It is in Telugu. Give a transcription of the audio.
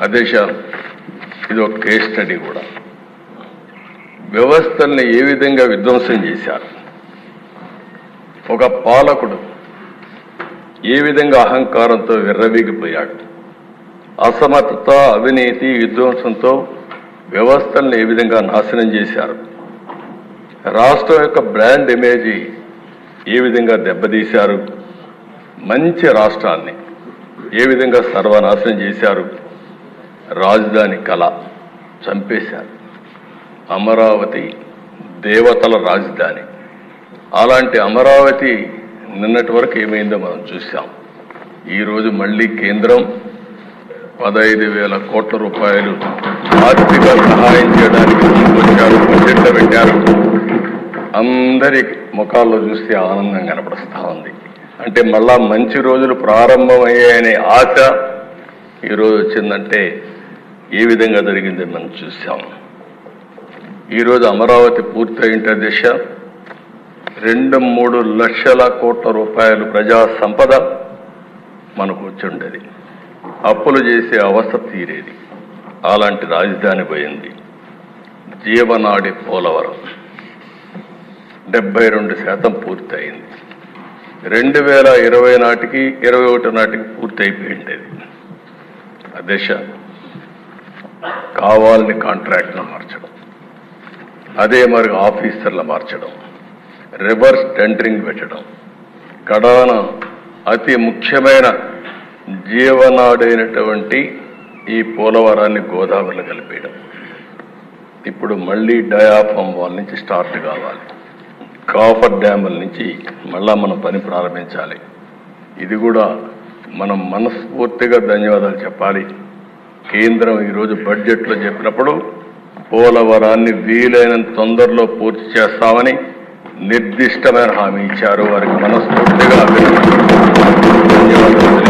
అధ్యక్ష, ఇది ఒక కేస్ స్టడీ కూడా. వ్యవస్థల్ని ఏ విధంగా విధ్వంసం చేశారు, ఒక పాలకుడు ఏ విధంగా అహంకారంతో విర్రవీగిపోయాడు, అసమర్థత, అవినీతి, విధ్వంసంతో వ్యవస్థల్ని ఏ విధంగా నాశనం చేశారు, రాష్ట్రం యొక్క బ్రాండ్ ఇమేజ్ ఏ విధంగా దెబ్బతీశారు, మంచి రాష్ట్రాన్ని ఏ విధంగా సర్వనాశనం చేశారు, రాజధాని కళ చంపేశారు. అమరావతి దేవతల రాజధాని. అలాంటి అమరావతి నిన్నటి వరకు ఏమైందో మనం చూసాం. ఈరోజు మళ్ళీ కేంద్రం 15,000 కోట్ల రూపాయలు ఆర్థిక సహాయం చేయడానికి ముందుకొచ్చారు, బడ్జెట్లో పెట్టారు. అందరి ముఖాల్లో చూస్తే ఆనందం కనపడుస్తూ ఉంది. అంటే మళ్ళా మంచి రోజులు ప్రారంభమయ్యాయనే ఆశ ఈరోజు వచ్చిందంటే ఏ విధంగా జరిగింది మనం చూసాం. ఈరోజు అమరావతి పూర్తయింటే దిశ 2-3 లక్షల కోట్ల రూపాయలు ప్రజా సంపద మనకు వచ్చుండేది. అప్పులు చేసే అవస్థ తీరేది. అలాంటి రాజధాని పోయింది. జీవనాడి పోలవరం 72% పూర్తయింది. 2020 నాటికి 21 నాటికి పూర్తి అయిపోయిండేది. ఆ దిశ కావాలని కాంట్రాక్ట్ను మార్చడం, అదే మరి ఆఫీసర్లు మార్చడం, రివర్స్ టెండరింగ్ పెట్టడం, కడాన అతి ముఖ్యమైన జీవనాడైనటువంటి ఈ పోలవరాన్ని గోదావరిలో కలిపేయడం. ఇప్పుడు మళ్ళీ డయాఫామ్ వాల్ నుంచి స్టార్ట్ కావాలి. కాఫర్ డ్యాముల నుంచి మళ్ళా మనం పని ప్రారంభించాలి. ఇది కూడా మనం మనస్ఫూర్తిగా ధన్యవాదాలు చెప్పాలి. కేంద్రం ఈరోజు బడ్జెట్లో చెప్పినప్పుడు పోలవరాన్ని వీలైనంత తొందరలో పూర్తి చేస్తామని నిర్దిష్టమైన హామీ ఇచ్చారు. వారికి మనస్ఫూర్తిగా ధన్యవాదాలు.